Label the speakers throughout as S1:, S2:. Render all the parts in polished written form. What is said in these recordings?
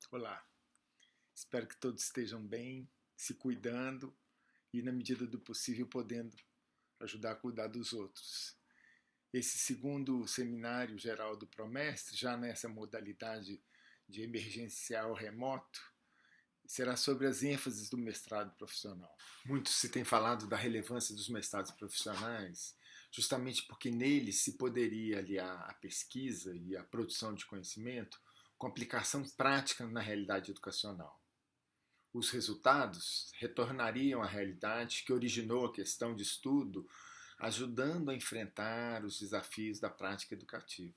S1: Olá, espero que todos estejam bem, se cuidando e, na medida do possível, podendo ajudar a cuidar dos outros. Esse segundo seminário geral do Promestre, já nessa modalidade de emergencial remoto, será sobre as ênfases do mestrado profissional. Muito se tem falado da relevância dos mestrados profissionais, justamente porque neles se poderia aliar a pesquisa e a produção de conhecimento com aplicação prática na realidade educacional. Os resultados retornariam à realidade que originou a questão de estudo, ajudando a enfrentar os desafios da prática educativa.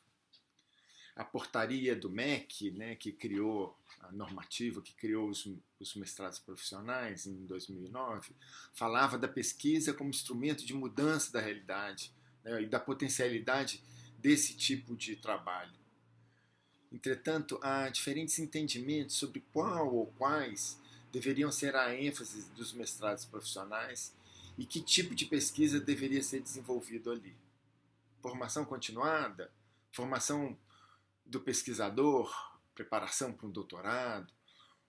S1: A portaria do MEC, que criou a normativa, que criou os mestrados profissionais em 2009, falava da pesquisa como instrumento de mudança da realidade, e da potencialidade desse tipo de trabalho. Entretanto, há diferentes entendimentos sobre qual ou quais deveriam ser a ênfase dos mestrados profissionais e que tipo de pesquisa deveria ser desenvolvido ali. Formação continuada, formação do pesquisador, preparação para um doutorado,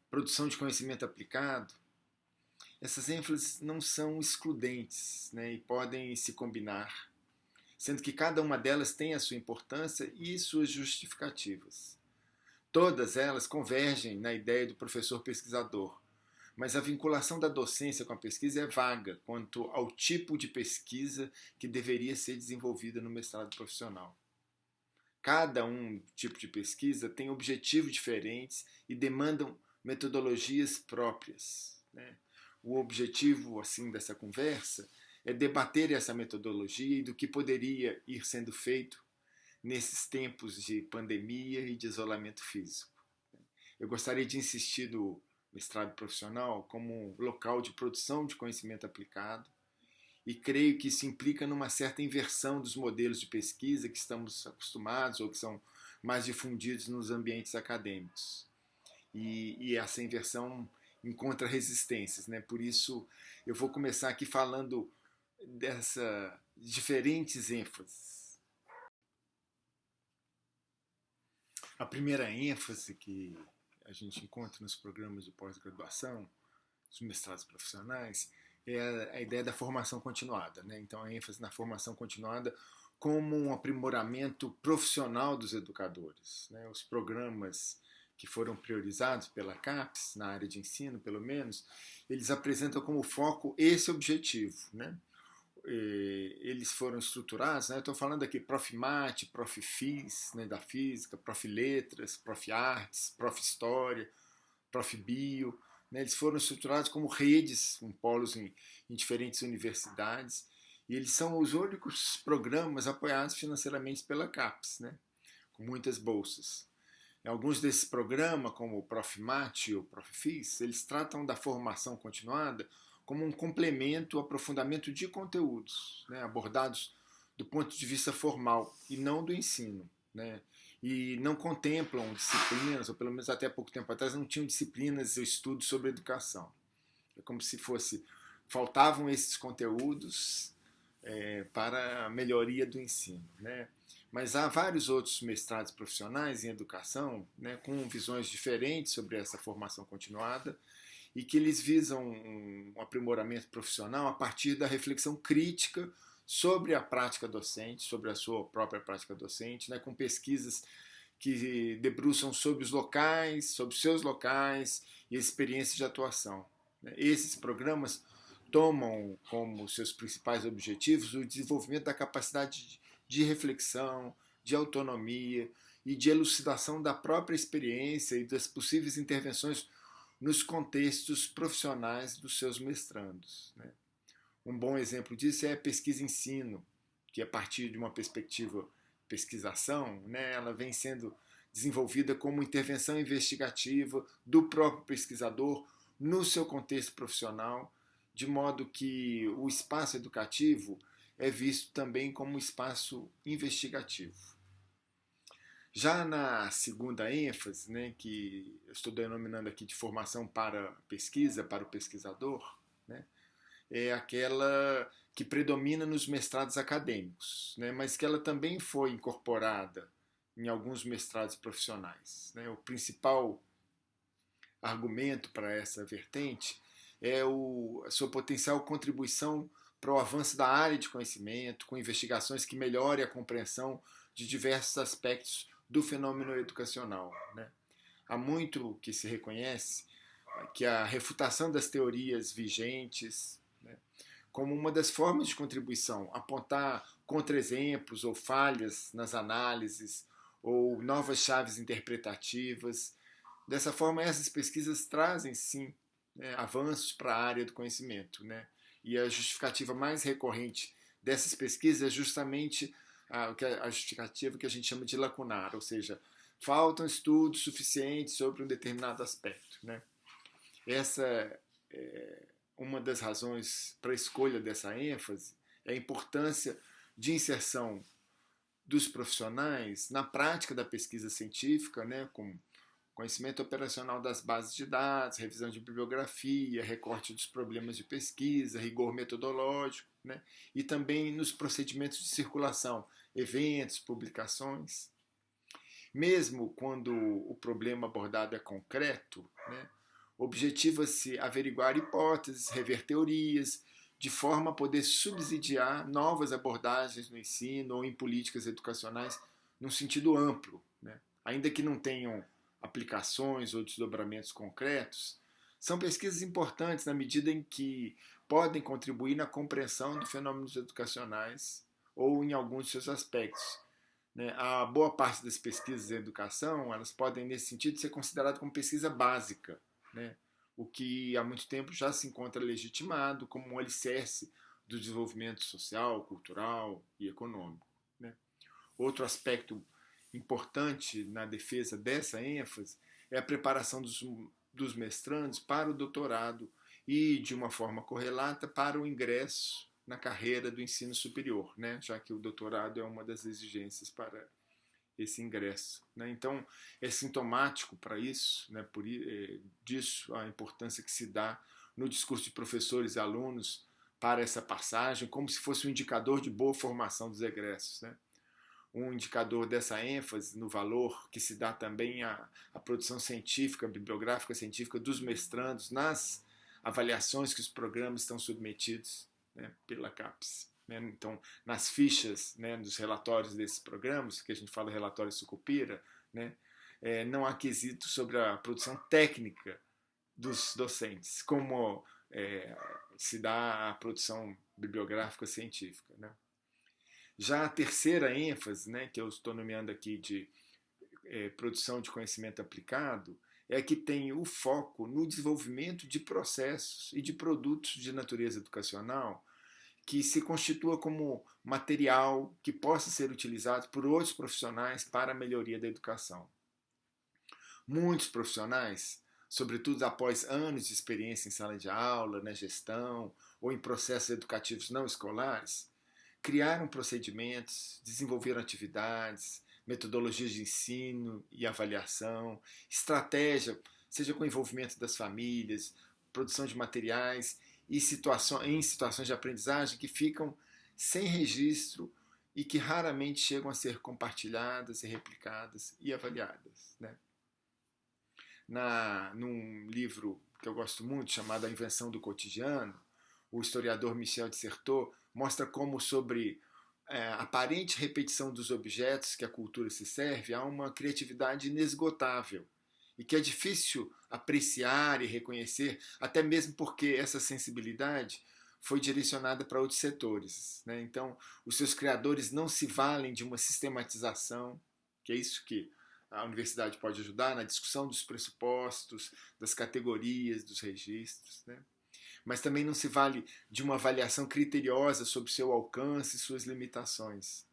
S1: produção de conhecimento aplicado. Essas ênfases não são excludentes, e podem se combinar, sendo que cada uma delas tem a sua importância e suas justificativas. Todas elas convergem na ideia do professor pesquisador, mas a vinculação da docência com a pesquisa é vaga quanto ao tipo de pesquisa que deveria ser desenvolvida no mestrado profissional. Cada tipo de pesquisa tem objetivos diferentes e demandam metodologias próprias. O objetivo assim dessa conversa é debater essa metodologia e do que poderia ir sendo feito nesses tempos de pandemia e de isolamento físico. Eu gostaria de insistir no mestrado profissional como um local de produção de conhecimento aplicado e creio que isso implica numa certa inversão dos modelos de pesquisa que estamos acostumados ou que são mais difundidos nos ambientes acadêmicos. E essa inversão encontra resistências, Por isso eu vou começar aqui falando dessas diferentes ênfases. A primeira ênfase que a gente encontra nos programas de pós-graduação, os mestrados profissionais, é a ideia da formação continuada. Então, a ênfase na formação continuada como um aprimoramento profissional dos educadores. Os programas que foram priorizados pela CAPES, na área de ensino, pelo menos, eles apresentam como foco esse objetivo. Eles foram estruturados, eu estou falando aqui Prof. Mate, Prof. Fis, da Física, Prof. Letras, Prof. Artes, Prof. História, Prof. Bio. Eles foram estruturados como redes, com polos em diferentes universidades, e eles são os únicos programas apoiados financeiramente pela CAPES, com muitas bolsas. Alguns desses programas, como o Prof. Mate ou o Prof. Fis, eles tratam da formação continuada como um complemento, aprofundamento de conteúdos, abordados do ponto de vista formal e não do ensino. E não contemplam disciplinas, ou pelo menos até pouco tempo atrás não tinham disciplinas ou estudos sobre educação. É como se faltavam esses conteúdos para a melhoria do ensino. Mas há vários outros mestrados profissionais em educação, com visões diferentes sobre essa formação continuada e que eles visam um aprimoramento profissional a partir da reflexão crítica sobre a prática docente, sobre a sua própria prática docente, com pesquisas que debruçam sobre os locais, sobre seus locais e experiências de atuação. Esses programas tomam como seus principais objetivos o desenvolvimento da capacidade de reflexão, de autonomia e de elucidação da própria experiência e das possíveis intervenções nos contextos profissionais dos seus mestrandos. Um bom exemplo disso é a pesquisa-ensino, que a partir de uma perspectiva pesquisação, ela vem sendo desenvolvida como intervenção investigativa do próprio pesquisador no seu contexto profissional, de modo que o espaço educativo é visto também como um espaço investigativo. Já na segunda ênfase, que eu estou denominando aqui de formação para pesquisa, para o pesquisador, é aquela que predomina nos mestrados acadêmicos, mas que ela também foi incorporada em alguns mestrados profissionais. O principal argumento para essa vertente é a sua potencial contribuição para o avanço da área de conhecimento, com investigações que melhorem a compreensão de diversos aspectos do fenômeno educacional, né? Há muito que se reconhece que a refutação das teorias vigentes, né, como uma das formas de contribuição, apontar contra-exemplos ou falhas nas análises ou novas chaves interpretativas. Dessa forma, essas pesquisas trazem, sim, né, avanços para a área do conhecimento, né? E a justificativa mais recorrente dessas pesquisas é justamente a justificativa que a gente chama de lacunar, ou seja, faltam estudos suficientes sobre um determinado aspecto, né? Essa é uma das razões para a escolha dessa ênfase, é a importância de inserção dos profissionais na prática da pesquisa científica, né, com conhecimento operacional das bases de dados, revisão de bibliografia, recorte dos problemas de pesquisa, rigor metodológico, né, e também nos procedimentos de circulação, eventos, publicações. Mesmo quando o problema abordado é concreto, né, objetiva-se averiguar hipóteses, rever teorias, de forma a poder subsidiar novas abordagens no ensino ou em políticas educacionais num sentido amplo, né? Ainda que não tenham aplicações ou desdobramentos concretos, são pesquisas importantes na medida em que podem contribuir na compreensão de fenômenos educacionais ou em alguns de seus aspectos, né? A boa parte das pesquisas em educação, elas podem, nesse sentido, ser consideradas como pesquisa básica, né? O que há muito tempo já se encontra legitimado como um alicerce do desenvolvimento social, cultural e econômico, né? Outro aspecto importante na defesa dessa ênfase é a preparação dos mestrandos para o doutorado e, de uma forma correlata, para o ingresso na carreira do ensino superior, né? Já que o doutorado é uma das exigências para esse ingresso, né? Então é sintomático para isso, né, disso a importância que se dá no discurso de professores e alunos para essa passagem, como se fosse um indicador de boa formação dos egressos, né? Um indicador dessa ênfase no valor que se dá também à produção científica, bibliográfica científica dos mestrandos nas avaliações que os programas estão submetidos, né, pela CAPES. Então, nas fichas, né, dos relatórios desses programas, que a gente fala relatório Sucupira, né, não há quesito sobre a produção técnica dos docentes, como se dá a produção bibliográfica científica, né? Já a terceira ênfase, né, que eu estou nomeando aqui de produção de conhecimento aplicado, é que tem o foco no desenvolvimento de processos e de produtos de natureza educacional que se constitua como material que possa ser utilizado por outros profissionais para a melhoria da educação. Muitos profissionais, sobretudo após anos de experiência em sala de aula, na gestão ou em processos educativos não escolares, criaram procedimentos, desenvolveram atividades, metodologias de ensino e avaliação, estratégia, seja com envolvimento das famílias, produção de materiais e em situações de aprendizagem que ficam sem registro e que raramente chegam a ser compartilhadas e replicadas e avaliadas, né? Num livro que eu gosto muito, chamado A Invenção do Cotidiano, o historiador Michel de Certeau mostra como sobre a aparente repetição dos objetos que a cultura se serve há uma criatividade inesgotável e que é difícil apreciar e reconhecer, até mesmo porque essa sensibilidade foi direcionada para outros setores, né? Então, os seus criadores não se valem de uma sistematização, que é isso que a universidade pode ajudar na discussão dos pressupostos, das categorias, dos registros, né? Mas também não se vale de uma avaliação criteriosa sobre seu alcance e suas limitações.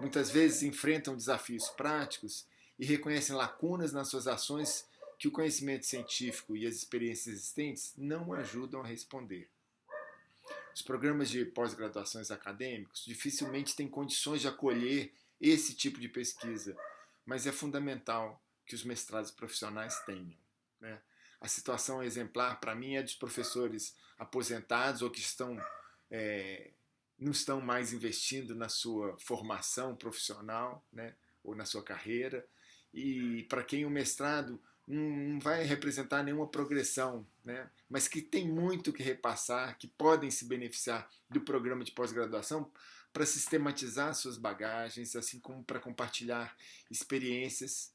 S1: Muitas vezes enfrentam desafios práticos e reconhecem lacunas nas suas ações que o conhecimento científico e as experiências existentes não ajudam a responder. Os programas de pós-graduações acadêmicos dificilmente têm condições de acolher esse tipo de pesquisa, mas é fundamental que os mestrados profissionais tenham, né? A situação exemplar, para mim, é dos professores aposentados ou que não estão mais investindo na sua formação profissional, né, ou na sua carreira, e para quem o mestrado não vai representar nenhuma progressão, né? Mas que tem muito que repassar, que podem se beneficiar do programa de pós-graduação para sistematizar suas bagagens, assim como para compartilhar experiências,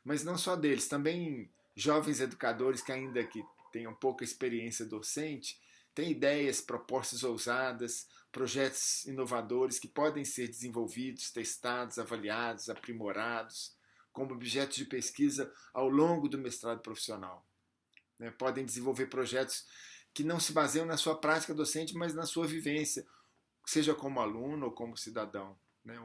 S1: mas não só deles, também jovens educadores que ainda que tenham pouca experiência docente, têm ideias, propostas ousadas, projetos inovadores que podem ser desenvolvidos, testados, avaliados, aprimorados, como objetos de pesquisa ao longo do mestrado profissional. Né? Podem desenvolver projetos que não se baseiam na sua prática docente, mas na sua vivência, seja como aluno ou como cidadão. Né?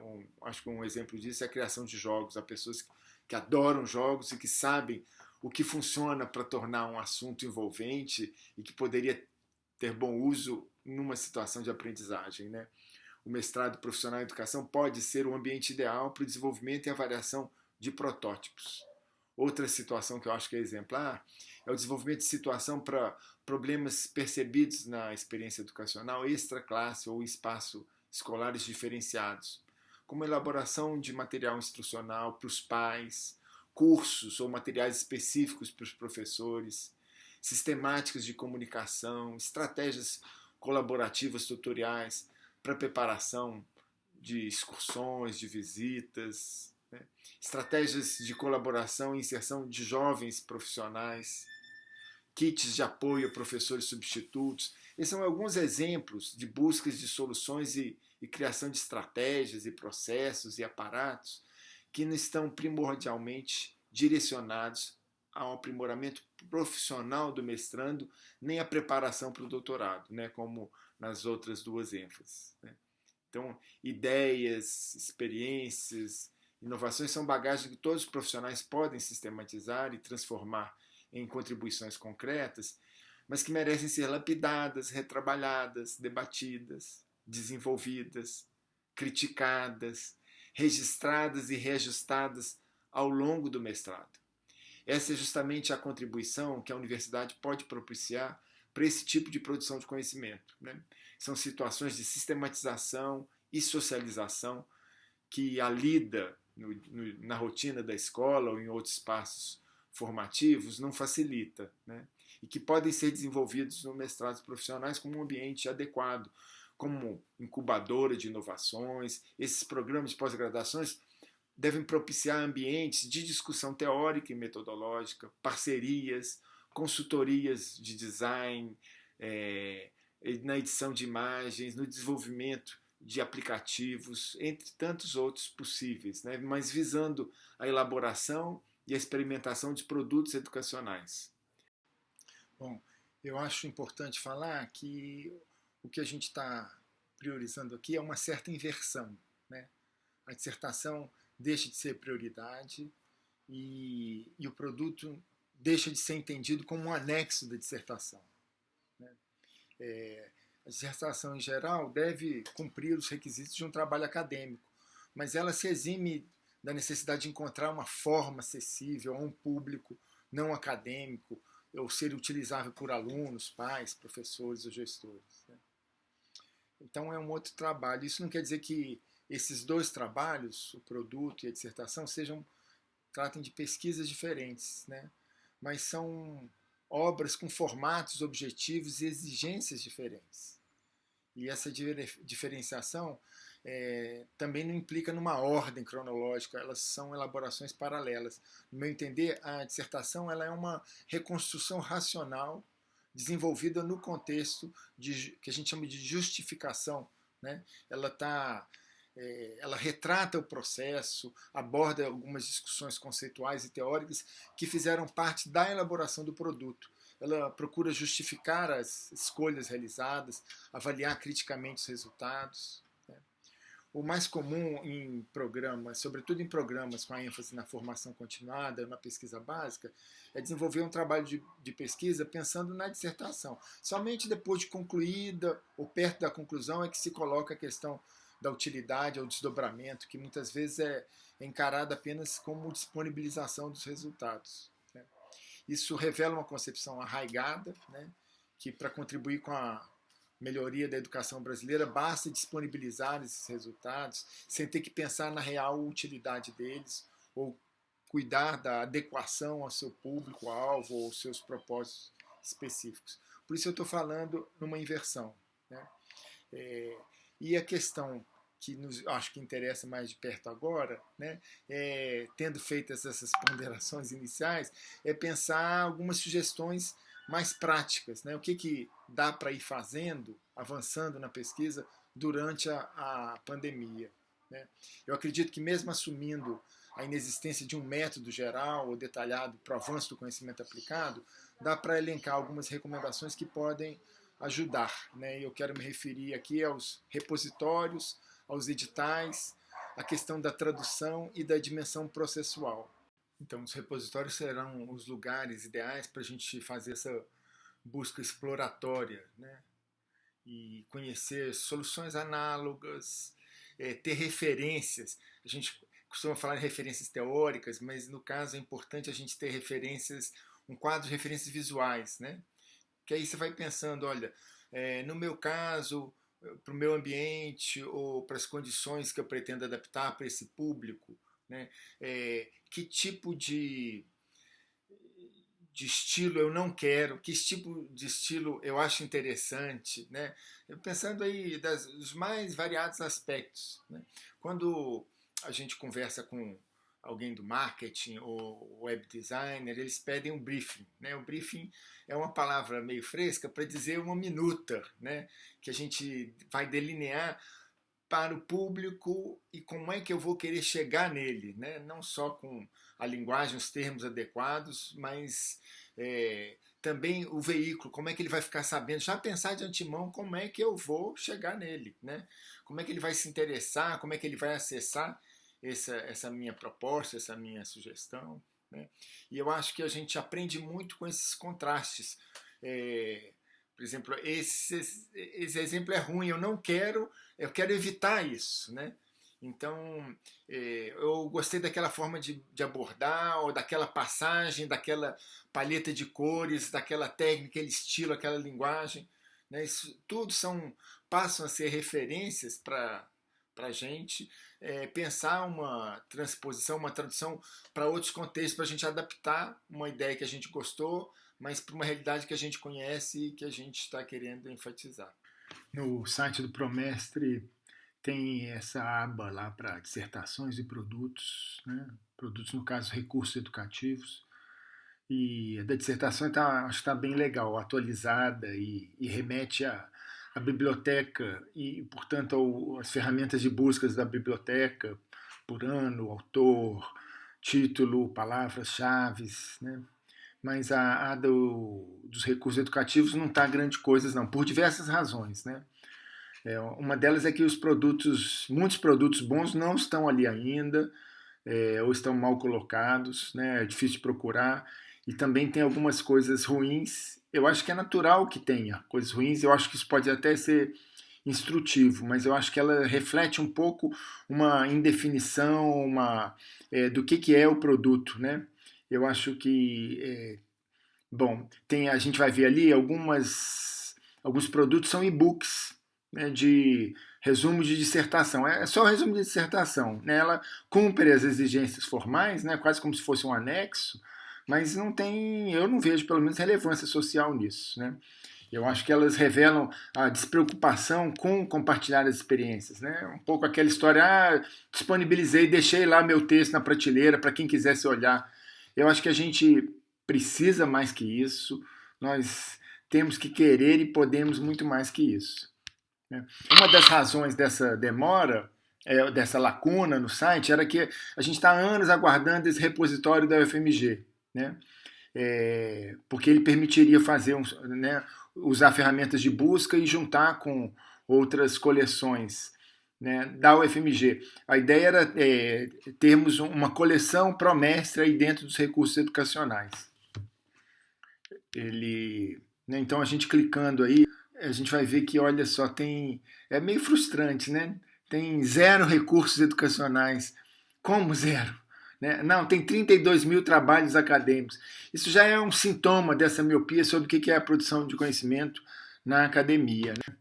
S1: Acho que um exemplo disso é a criação de jogos. Há pessoas que adoram jogos e que sabem o que funciona para tornar um assunto envolvente e que poderia ter bom uso numa situação de aprendizagem. Né? O mestrado profissional em educação pode ser o ambiente ideal para o desenvolvimento e avaliação de protótipos. Outra situação que eu acho que é exemplar é o desenvolvimento de situação para problemas percebidos na experiência educacional extra-classe ou espaço escolares diferenciados, como elaboração de material instrucional para os pais, cursos ou materiais específicos para os professores, sistemáticas de comunicação, estratégias colaborativas tutoriais para preparação de excursões, de visitas, né? Estratégias de colaboração e inserção de jovens profissionais, kits de apoio a professores substitutos. Esses são alguns exemplos de buscas de soluções e criação de estratégias e processos e aparatos que não estão primordialmente direcionados ao aprimoramento profissional do mestrando, nem à preparação para o doutorado, né, como nas outras duas ênfases. Né? Então, ideias, experiências, inovações são bagagens que todos os profissionais podem sistematizar e transformar em contribuições concretas, mas que merecem ser lapidadas, retrabalhadas, debatidas, desenvolvidas, criticadas, registradas e reajustadas ao longo do mestrado. Essa é justamente a contribuição que a universidade pode propiciar para esse tipo de produção de conhecimento. Né? São situações de sistematização e socialização que a lida na rotina da escola ou em outros espaços formativos não facilita, né? E que podem ser desenvolvidos no mestrados profissionais como um ambiente adequado, como incubadora de inovações. Esses programas de pós-graduações devem propiciar ambientes de discussão teórica e metodológica, parcerias, consultorias de design, na edição de imagens, no desenvolvimento de aplicativos, entre tantos outros possíveis, né? Mas visando a elaboração e a experimentação de produtos educacionais. Bom, eu acho importante falar que o que a gente está priorizando aqui é uma certa inversão. Né? A dissertação deixa de ser prioridade e o produto deixa de ser entendido como um anexo da dissertação. Né? A dissertação, em geral, deve cumprir os requisitos de um trabalho acadêmico, mas ela se exime da necessidade de encontrar uma forma acessível a um público não acadêmico, ou ser utilizável por alunos, pais, professores ou gestores. Né? Então é um outro trabalho. Isso não quer dizer que esses dois trabalhos, o produto e a dissertação, tratem de pesquisas diferentes, né? Mas são obras com formatos, objetivos e exigências diferentes. E essa diferenciação também não implica numa ordem cronológica, elas são elaborações paralelas. No meu entender, a dissertação ela é uma reconstrução racional desenvolvida no contexto que a gente chama de justificação. Né? Ela retrata o processo, aborda algumas discussões conceituais e teóricas que fizeram parte da elaboração do produto. Ela procura justificar as escolhas realizadas, avaliar criticamente os resultados. Né? O mais comum em programas, sobretudo em programas com a ênfase na formação continuada, na pesquisa básica, é desenvolver um trabalho de pesquisa pensando na dissertação. Somente depois de concluída ou perto da conclusão é que se coloca a questão da utilidade ou desdobramento, que muitas vezes é encarada apenas como disponibilização dos resultados. Né? Isso revela uma concepção arraigada, né, que para contribuir com a melhoria da educação brasileira basta disponibilizar esses resultados sem ter que pensar na real utilidade deles ou cuidar da adequação ao seu público-alvo ou aos seus propósitos específicos. Por isso eu estou falando numa inversão, né? E a questão que acho que interessa mais de perto agora, né, tendo feito essas ponderações iniciais, é pensar algumas sugestões mais práticas, né? O que dá para ir fazendo, avançando na pesquisa durante a pandemia, né? Eu acredito que mesmo assumindo a inexistência de um método geral ou detalhado para o avanço do conhecimento aplicado, dá para elencar algumas recomendações que podem ajudar, né? Eu quero me referir aqui aos repositórios, aos editais, a questão da tradução e da dimensão processual. Então, os repositórios serão os lugares ideais para a gente fazer essa busca exploratória, né? E conhecer soluções análogas, ter referências. A gente costuma falar em referências teóricas, mas no caso é importante a gente ter referências, um quadro de referências visuais, né? Que aí você vai pensando, olha, no meu caso, para o meu ambiente ou para as condições que eu pretendo adaptar para esse público, né? Que tipo de estilo eu não quero, que tipo de estilo eu acho interessante, né? Pensando aí dos mais variados aspectos, né? Quando a gente conversa com alguém do marketing ou web designer, eles pedem um briefing, né? O briefing é uma palavra meio fresca para dizer uma minuta, né? Que a gente vai delinear para o público e como é que eu vou querer chegar nele, né? Não só com a linguagem, os termos adequados, mas também o veículo, como é que ele vai ficar sabendo, já pensar de antemão como é que eu vou chegar nele, né? Como é que ele vai se interessar, como é que ele vai acessar essa minha proposta, essa minha sugestão, né? E eu acho que a gente aprende muito com esses contrastes. Por exemplo, esse exemplo é ruim, eu quero evitar isso, né? Então, eu gostei daquela forma de abordar, ou daquela passagem, daquela paleta de cores, daquela técnica, aquele estilo, aquela linguagem, né? Isso tudo passam a ser referências para a gente pensar uma transposição, uma tradução para outros contextos, para a gente adaptar uma ideia que a gente gostou, mas para uma realidade que a gente conhece e que a gente está querendo enfatizar. No site do Promestre tem essa aba lá para dissertações e produtos, né? Produtos, no caso, recursos educativos. E a da dissertação acho que está bem legal, atualizada e remete à biblioteca e, portanto, às ferramentas de buscas da biblioteca por ano, autor, título, palavras-chave, né? Mas a dos recursos educativos não está grande coisa, não, por diversas razões, né? Uma delas é que muitos produtos bons não estão ali ainda, ou estão mal colocados, né? É difícil de procurar, e também tem algumas coisas ruins. Eu acho que é natural que tenha coisas ruins, eu acho que isso pode até ser instrutivo, mas eu acho que ela reflete um pouco uma indefinição, do que é o produto, né? Eu acho que, a gente vai ver ali alguns produtos são e-books, né, de resumo de dissertação. É só o resumo de dissertação, né? Ela cumpre as exigências formais, né, quase como se fosse um anexo, mas eu não vejo pelo menos relevância social nisso, né? Eu acho que elas revelam a despreocupação com compartilhar as experiências, né? Um pouco aquela história, disponibilizei, deixei lá meu texto na prateleira para quem quisesse olhar. Eu acho que a gente precisa mais que isso, nós temos que querer e podemos muito mais que isso, né? Uma das razões dessa demora, dessa lacuna no site, era que a gente está há anos aguardando esse repositório da UFMG, né? Porque ele permitiria fazer né, usar ferramentas de busca e juntar com outras coleções, né, da UFMG. A ideia era termos uma coleção promestre aí dentro dos recursos educacionais. Né, então a gente clicando aí, a gente vai ver que, olha só, é meio frustrante, né? Tem 0 recursos educacionais. Como 0? Né? Não, tem 32 mil trabalhos acadêmicos. Isso já é um sintoma dessa miopia sobre o que é a produção de conhecimento na academia, né?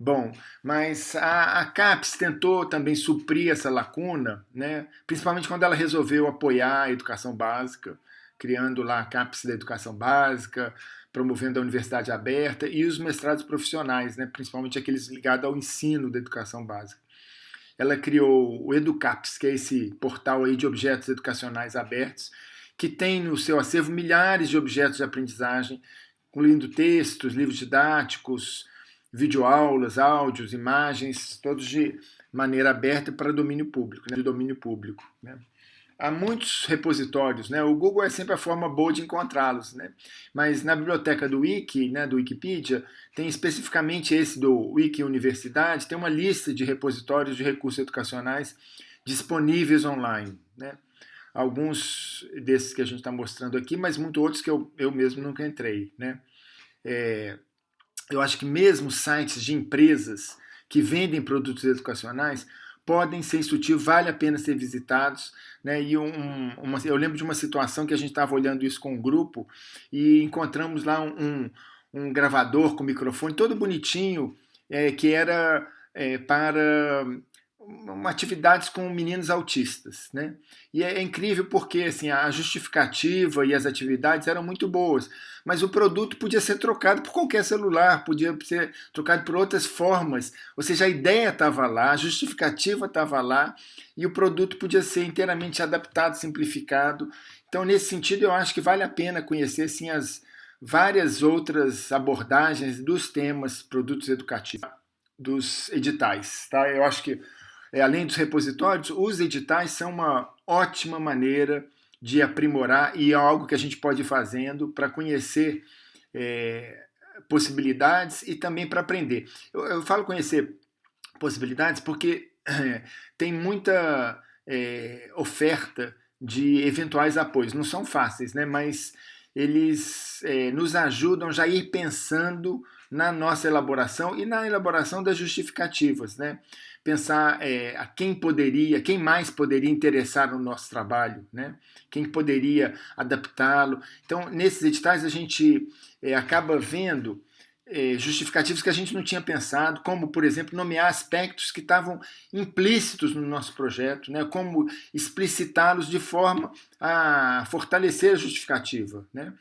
S1: Bom, mas a CAPES tentou também suprir essa lacuna, né? Principalmente quando ela resolveu apoiar a educação básica, criando lá a CAPES da educação básica, promovendo a universidade aberta e os mestrados profissionais, né? Principalmente aqueles ligados ao ensino da educação básica. Ela criou o EduCaps, que é esse portal aí de objetos educacionais abertos, que tem no seu acervo milhares de objetos de aprendizagem, incluindo textos, livros didáticos, videoaulas, áudios, imagens, todos de maneira aberta para domínio público, né, de domínio público. Né. Há muitos repositórios, né? O Google é sempre a forma boa de encontrá-los, né? Mas na biblioteca do Wiki, né, do Wikipedia, tem especificamente esse do Wiki Universidade, tem uma lista de repositórios de recursos educacionais disponíveis online, né? Alguns desses que a gente está mostrando aqui, mas muitos outros que eu mesmo nunca entrei, né? Eu acho que mesmo sites de empresas que vendem produtos educacionais podem ser instrutivos, vale a pena ser visitados. Né? E eu lembro de uma situação que a gente estava olhando isso com um grupo e encontramos lá um gravador com microfone todo bonitinho, que era para atividades com meninos autistas, né? E é incrível porque assim, a justificativa e as atividades eram muito boas, mas o produto podia ser trocado por qualquer celular, podia ser trocado por outras formas, ou seja, a ideia estava lá, a justificativa estava lá e o produto podia ser inteiramente adaptado, simplificado. Então, nesse sentido, eu acho que vale a pena conhecer sim, as várias outras abordagens dos temas produtos educativos, dos editais. Tá? Eu acho que além dos repositórios, os editais são uma ótima maneira de aprimorar e é algo que a gente pode ir fazendo para conhecer possibilidades e também para aprender. Eu falo conhecer possibilidades porque tem muita oferta de eventuais apoios. Não são fáceis, né? Mas eles nos ajudam já a ir pensando na nossa elaboração e na elaboração das justificativas, né? Pensar a quem mais poderia interessar no nosso trabalho, né? Quem poderia adaptá-lo. Então, nesses editais a gente acaba vendo justificativos que a gente não tinha pensado, como, por exemplo, nomear aspectos que estavam implícitos no nosso projeto, né? Como explicitá-los de forma a fortalecer a justificativa. Né?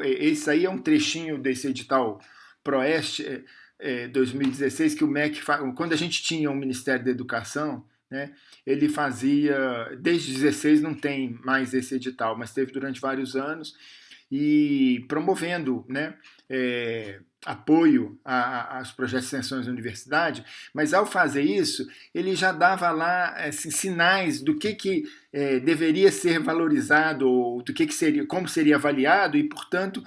S1: Esse aí é um trechinho desse edital ProEst 2016 que o MEC, quando a gente tinha o Ministério da Educação, né, ele fazia, desde 16 não tem mais esse edital, mas teve durante vários anos, e promovendo, né, apoio aos projetos de extensões da universidade, mas ao fazer isso, ele já dava lá assim, sinais do que deveria ser valorizado, ou do que seria, como seria avaliado, e, portanto,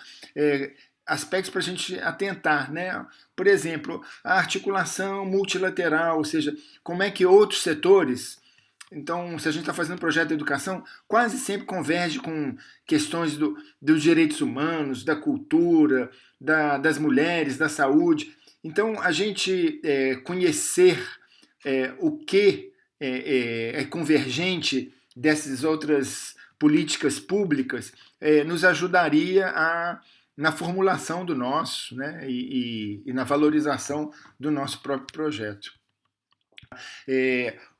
S1: aspectos para a gente atentar, né? Por exemplo, a articulação multilateral, ou seja, como é que outros setores. Então, se a gente está fazendo um projeto de educação, quase sempre converge com questões dos direitos humanos, da cultura, das mulheres, da saúde. Então, a gente conhecer o que é convergente dessas outras políticas públicas nos ajudaria na formulação do nosso, né, e na valorização do nosso próprio projeto.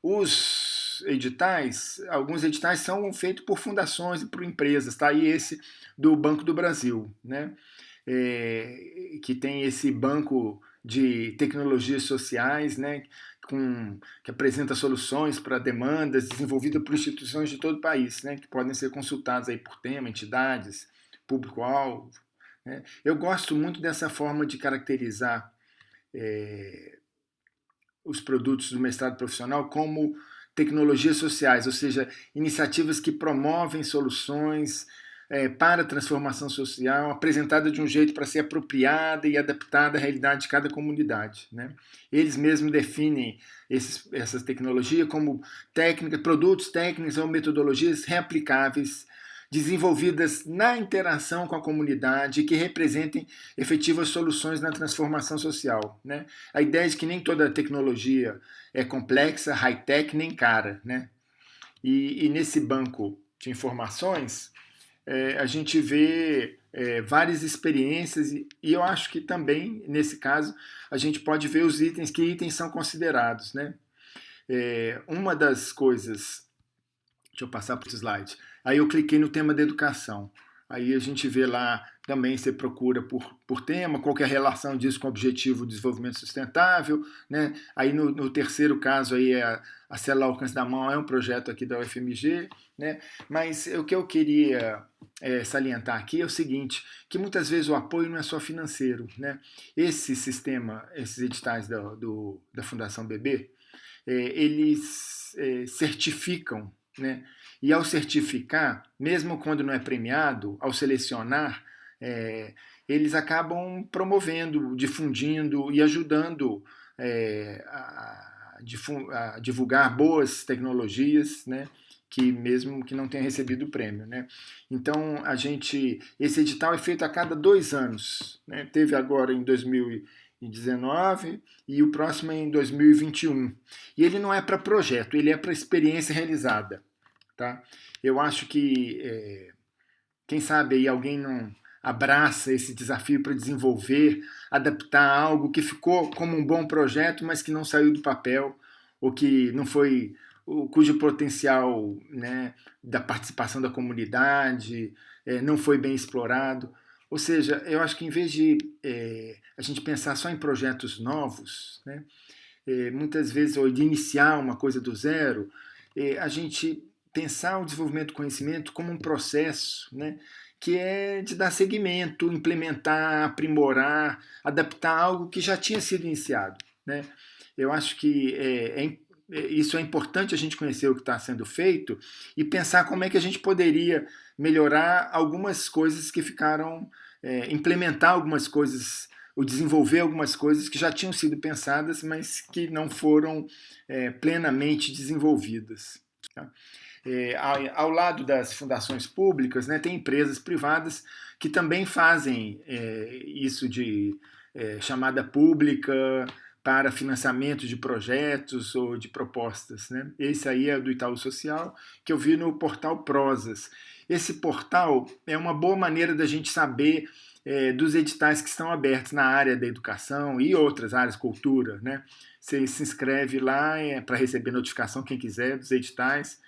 S1: Os editais, alguns editais são feitos por fundações e por empresas, tá? E esse do Banco do Brasil, né? Que tem esse banco de tecnologias sociais, né? Que apresenta soluções para demandas desenvolvidas por instituições de todo o país, né? Que podem ser consultadas aí por tema, entidades, público-alvo. Né? Eu gosto muito dessa forma de caracterizar os produtos do mestrado profissional como tecnologias sociais, ou seja, iniciativas que promovem soluções para a transformação social, apresentada de um jeito para ser apropriada e adaptada à realidade de cada comunidade. Né? Eles mesmos definem essas tecnologias como produtos, técnicas ou metodologias reaplicáveis desenvolvidas na interação com a comunidade e que representem efetivas soluções na transformação social. Né? A ideia é de que nem toda tecnologia é complexa, high-tech, nem cara. Né? E nesse banco de informações, a gente vê várias experiências e eu acho que também, nesse caso, a gente pode ver os itens, que itens são considerados, né? Uma das coisas, deixa eu passar para o slide, aí eu cliquei no tema da educação, aí a gente vê lá também, você procura por tema, qual que é a relação disso com o objetivo de desenvolvimento sustentável, né? Aí no terceiro caso aí a Célula ao Alcance da Mão é um projeto aqui da UFMG, né? Mas o que eu queria salientar aqui é o seguinte, que muitas vezes o apoio não é só financeiro, né? Esse sistema, esses editais da Fundação BB, eles certificam, né? E ao certificar, mesmo quando não é premiado, ao selecionar, eles acabam promovendo, difundindo e ajudando a divulgar boas tecnologias, né? Que mesmo que não tenha recebido o prêmio, né? Então esse edital é feito a cada 2 anos, né? Teve agora em 2019 e o próximo é em 2021. E ele não é para projeto, ele é para experiência realizada, tá? Eu acho que quem sabe aí alguém não abraça esse desafio para desenvolver, adaptar algo que ficou como um bom projeto, mas que não saiu do papel, ou que não foi, cujo potencial, né, da participação da comunidade não foi bem explorado. Ou seja, eu acho que em vez de a gente pensar só em projetos novos, né, muitas vezes, ou de iniciar uma coisa do zero, a gente pensar o desenvolvimento do conhecimento como um processo, né, que é de dar seguimento, implementar, aprimorar, adaptar algo que já tinha sido iniciado, né? Eu acho que isso é importante a gente conhecer o que está sendo feito e pensar como é que a gente poderia melhorar algumas coisas que ficaram, implementar algumas coisas, ou desenvolver algumas coisas que já tinham sido pensadas, mas que não foram plenamente desenvolvidas. Tá? Ao lado das fundações públicas, né, tem empresas privadas que também fazem isso de chamada pública para financiamento de projetos ou de propostas, né? Esse aí é do Itaú Social, que eu vi no portal Prosas. Esse portal é uma boa maneira da gente saber dos editais que estão abertos na área da educação e outras áreas, cultura, né? Você se inscreve lá para receber notificação, quem quiser, dos editais.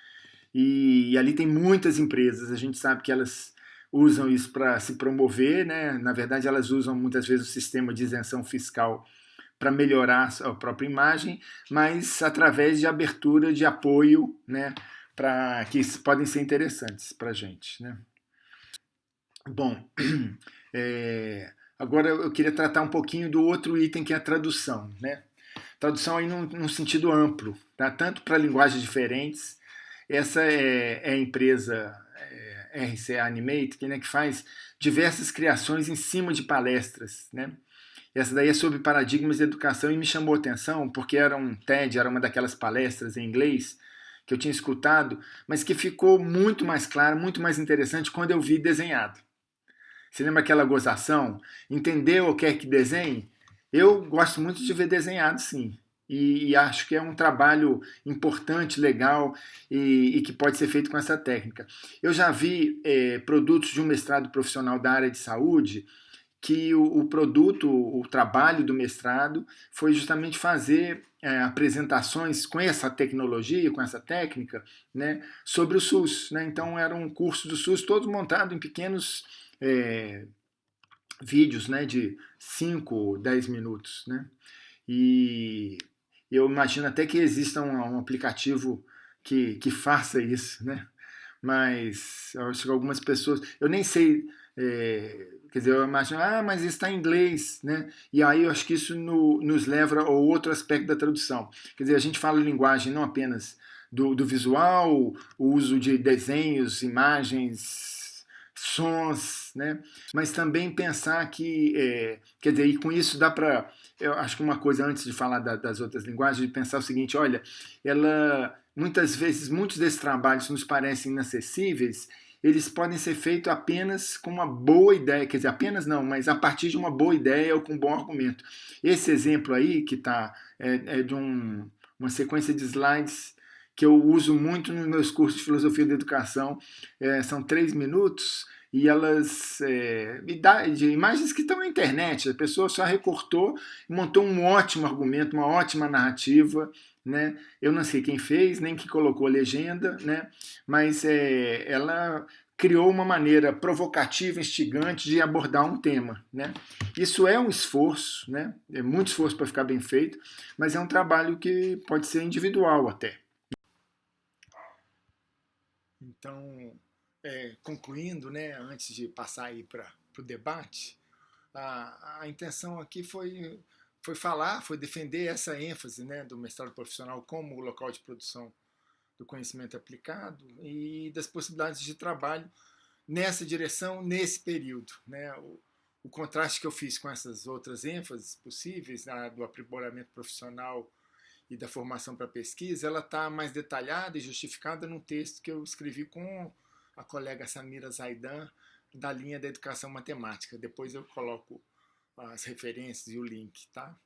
S1: E ali tem muitas empresas, a gente sabe que elas usam isso para se promover, né? Na verdade, elas usam muitas vezes o sistema de isenção fiscal para melhorar a própria imagem, mas através de abertura de apoio, né? Que podem ser interessantes para a gente, né? Bom, agora eu queria tratar um pouquinho do outro item, que é a tradução, né? Tradução aí num sentido amplo, tá? Tanto para linguagens diferentes. Essa é a empresa RCA Animate, que faz diversas criações em cima de palestras, né? Essa daí é sobre paradigmas de educação e me chamou a atenção porque era um TED, era uma daquelas palestras em inglês que eu tinha escutado, mas que ficou muito mais claro, muito mais interessante quando eu vi desenhado. Você lembra aquela gozação? Entendeu o que é que desenhe? Eu gosto muito de ver desenhado, sim. E acho que é um trabalho importante, legal e que pode ser feito com essa técnica. Eu já vi produtos de um mestrado profissional da área de saúde que o produto, o trabalho do mestrado foi justamente fazer apresentações com essa tecnologia, com essa técnica, né, sobre o SUS, né? Então era um curso do SUS todo montado em pequenos vídeos, né, de 5, 10 minutos, né? E eu imagino até que exista um aplicativo que faça isso, né? Mas eu acho que algumas pessoas, eu nem sei, quer dizer, eu imagino, mas está em inglês, né? E aí eu acho que isso nos leva ao outro aspecto da tradução. Quer dizer, a gente fala linguagem não apenas do visual, o uso de desenhos, imagens, sons, né? Mas também pensar que, quer dizer, e com isso dá para, eu acho que uma coisa antes de falar das outras linguagens, de pensar o seguinte, olha, muitas vezes, muitos desses trabalhos nos parecem inacessíveis, eles podem ser feitos apenas com uma boa ideia, quer dizer, apenas não, mas a partir de uma boa ideia ou com um bom argumento. Esse exemplo aí, que está de uma sequência de slides que eu uso muito nos meus cursos de filosofia da educação, são 3 minutos, e elas de imagens que estão na internet. A pessoa só recortou e montou um ótimo argumento, uma ótima narrativa, né? Eu não sei quem fez, nem que colocou a legenda, né? Mas ela criou uma maneira provocativa, instigante de abordar um tema, né? Isso é um esforço, né? É muito esforço para ficar bem feito, mas é um trabalho que pode ser individual até. Então, concluindo, né, antes de passar aí para o debate, a intenção aqui foi falar, foi defender essa ênfase, né, do mestrado profissional como local de produção do conhecimento aplicado e das possibilidades de trabalho nessa direção, nesse período. Né? O contraste que eu fiz com essas outras ênfases possíveis, do aprimoramento profissional e da formação para pesquisa, ela está mais detalhada e justificada num texto que eu escrevi com a colega Samira Zaidan, da linha da educação matemática. Depois eu coloco as referências e o link, tá?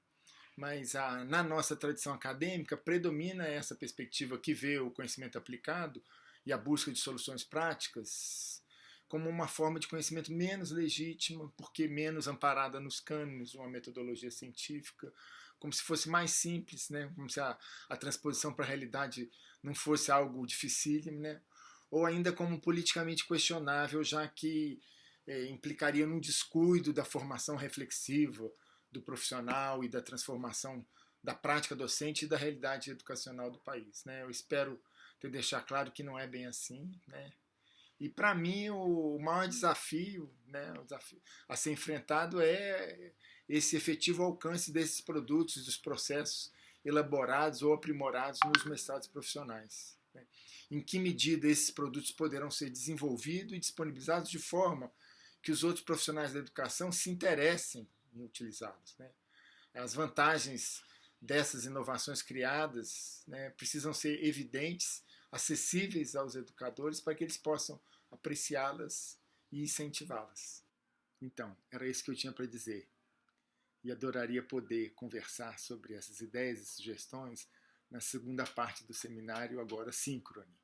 S1: Mas na nossa tradição acadêmica predomina essa perspectiva que vê o conhecimento aplicado e a busca de soluções práticas como uma forma de conhecimento menos legítima, porque menos amparada nos cânones de uma metodologia científica, como se fosse mais simples, né? Como se a transposição para a realidade não fosse algo dificílimo, né? Ou ainda como politicamente questionável, já que implicaria num descuido da formação reflexiva do profissional e da transformação da prática docente e da realidade educacional do país. Né? Eu espero ter deixado claro que não é bem assim. Né? E para mim o maior desafio, né, o desafio a ser enfrentado é esse efetivo alcance desses produtos, dos processos elaborados ou aprimorados nos mestrados profissionais. Né? Em que medida esses produtos poderão ser desenvolvidos e disponibilizados de forma que os outros profissionais da educação se interessem em utilizá-los. Né? As vantagens dessas inovações criadas, né, precisam ser evidentes, acessíveis aos educadores para que eles possam apreciá-las e incentivá-las. Então, era isso que eu tinha para dizer. E adoraria poder conversar sobre essas ideias e sugestões na segunda parte do seminário, agora síncrone.